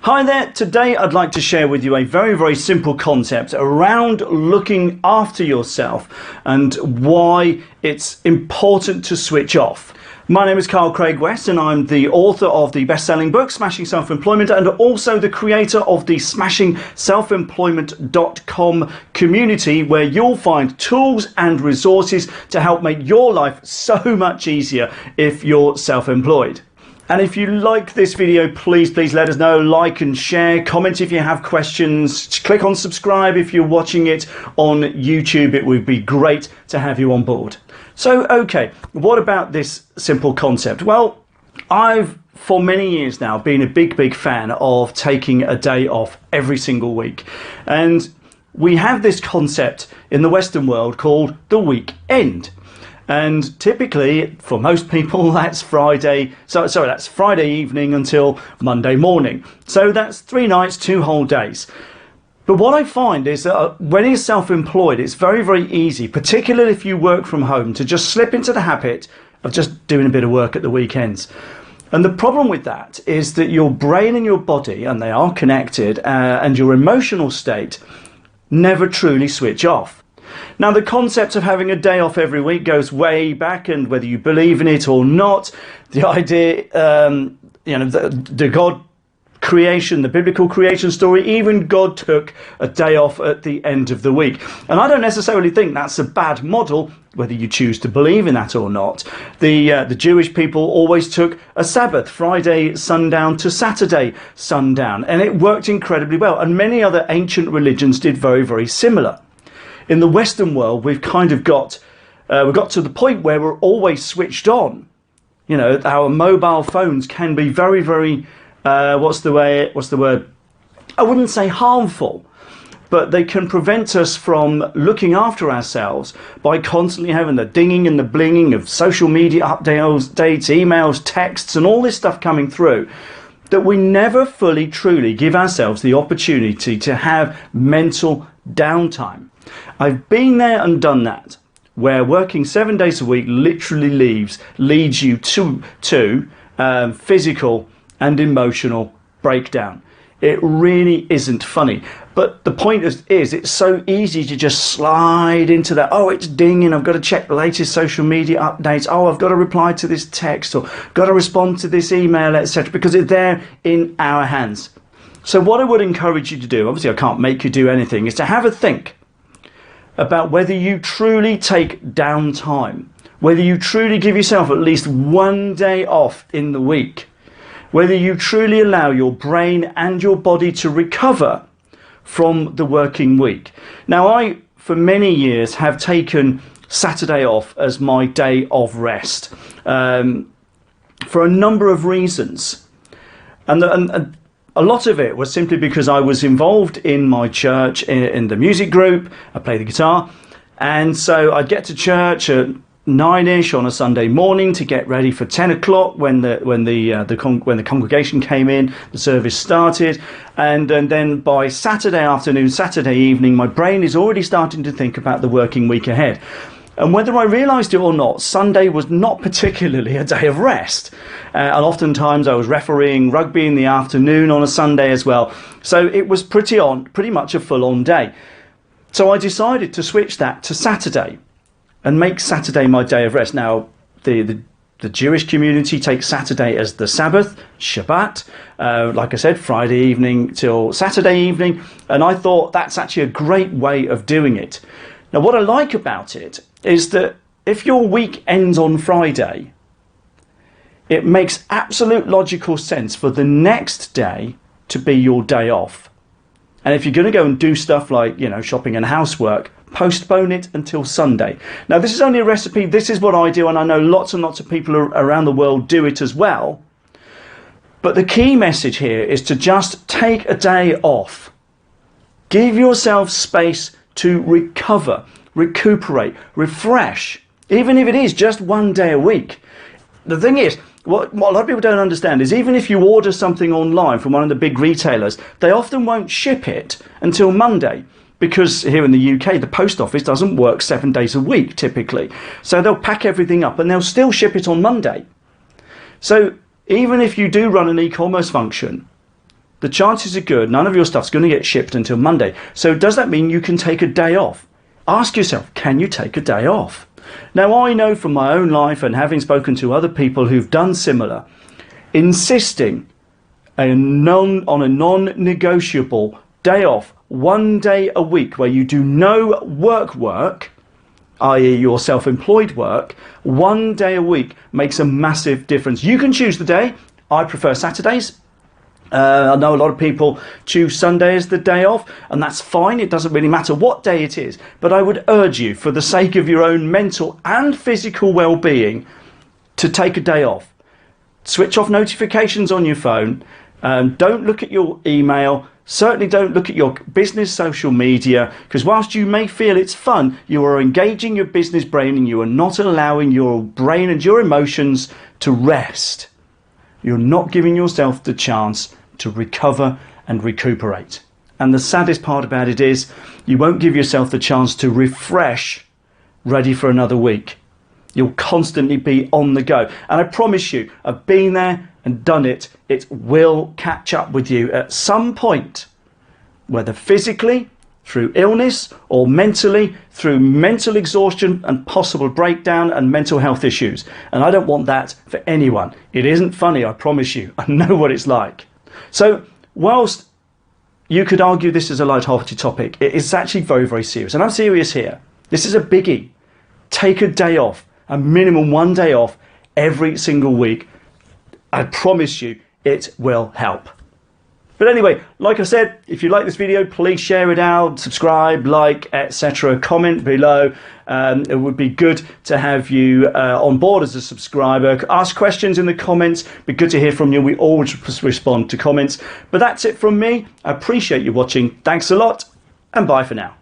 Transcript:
Hi there, today I'd like to share with you a very simple concept around looking after yourself and why it's important to switch off. My name is Carl Craig West and I'm the author of the best-selling book Smashing Self-Employment and also the creator of the smashingselfemployment.com community, where you'll find tools and resources to help make your life so much easier if you're self-employed. And if you like this video, please let us know. Like and share, comment if you have questions, click on subscribe if you're watching it on YouTube. It would be great to have you on board. So, okay, what about this simple concept? Well, I've for many years now been a big fan of taking a day off every single week. And we have this concept in the Western world called the weekend. And typically, for most people, that's Friday. That's Friday evening until Monday morning. So that's 3 nights, 2 whole days. But what I find is that when you're self-employed, it's very easy, particularly if you work from home, to just slip into the habit of just doing a bit of work at the weekends. And the problem with that is that your brain and your body, and they are connected, and your emotional state never truly switch off. Now, the concept of having a day off every week goes way back, and whether you believe in it or not, the idea, the God creation, the biblical creation story, even God took a day off at the end of the week. And I don't necessarily think that's a bad model, whether you choose to believe in that or not. The Jewish people always took a Sabbath, Friday sundown to Saturday sundown, and it worked incredibly well. And many other ancient religions did very similar. In the Western world, we've kind of got to the point where we're always switched on. You know, our mobile phones can be very what's the word? I wouldn't say harmful, but they can prevent us from looking after ourselves by constantly having the dinging and the blinging of social media updates, emails, texts, and all this stuff coming through, that we never fully, truly give ourselves the opportunity to have mental downtime. I've been there and done that, where working 7 days a week literally leads you to physical and emotional breakdown. It really isn't funny. But the point is it's so easy to just slide into that. Oh, it's dinging, I've got to check the latest social media updates. Oh, I've got to reply to this text, or got to respond to this email, etc., because it's there in our hands. So what I would encourage you to do, obviously I can't make you do anything, is to have a think about whether you truly take downtime, whether you truly give yourself at least 1 day off in the week, whether you truly allow your brain and your body to recover from the working week. Now, I, for many years, have taken Saturday off as my day of rest for a number of reasons. And a lot of it was simply because I was involved in my church, in the music group. I play the guitar. And so I'd get to church at 9ish on a Sunday morning to get ready for 10 o'clock when the congregation came in, the service started, and then by Saturday afternoon, Saturday evening, my brain is already starting to think about the working week ahead. And whether I realised it or not, Sunday was not particularly a day of rest. And oftentimes I was refereeing rugby in the afternoon on a Sunday as well. So it was pretty much a full-on day. So I decided to switch that to Saturday and make Saturday my day of rest. Now, the Jewish community takes Saturday as the Sabbath, Shabbat, like I said, Friday evening till Saturday evening. And I thought that's actually a great way of doing it. Now, what I like about it is that if your week ends on Friday, it makes absolute logical sense for the next day to be your day off. And if you're going to go and do stuff like, shopping and housework, postpone it until Sunday. Now, this is only a recipe. This is what I do, and I know lots and lots of people around the world do it as well. But the key message here is to just take a day off. Give yourself space to recover, recuperate, refresh, even if it is just 1 day a week. The thing is, what a lot of people don't understand is even if you order something online from one of the big retailers, they often won't ship it until Monday, because here in the UK, the post office doesn't work 7 days a week typically. So they'll pack everything up and they'll still ship it on Monday. So even if you do run an e-commerce function, the chances are good none of your stuff's going to get shipped until Monday. So does that mean you can take a day off? Ask yourself, can you take a day off? Now, I know from my own life and having spoken to other people who've done similar, insisting on a non-negotiable day off, 1 day a week where you do no work, i.e. your self-employed work, 1 day a week makes a massive difference. You can choose the day. I prefer Saturdays. I know a lot of people choose Sunday as the day off, and that's fine. It doesn't really matter what day it is. But I would urge you, for the sake of your own mental and physical well-being, to take a day off. Switch off notifications on your phone. Don't look at your email. Certainly don't look at your business social media, because whilst you may feel it's fun, you are engaging your business brain and you are not allowing your brain and your emotions to rest. You're not giving yourself the chance to recover and recuperate. And the saddest part about it is you won't give yourself the chance to refresh, ready for another week. You'll constantly be on the go. And I promise you, I've been there and done it. It will catch up with you at some point, whether physically, through illness, or mentally, through mental exhaustion and possible breakdown and mental health issues. And I don't want that for anyone. It isn't funny, I promise you. I know what it's like. So whilst you could argue this is a light-hearted topic, it is actually very, very serious. And I'm serious here. This is a biggie. Take a day off, a minimum 1 day off every single week. I promise you it will help. But anyway, like I said, if you like this video, please share it out, subscribe, like, etc. Comment below. It would be good to have you on board as a subscriber. Ask questions in the comments. Be good to hear from you. We always respond to comments. But that's it from me. I appreciate you watching. Thanks a lot, and bye for now.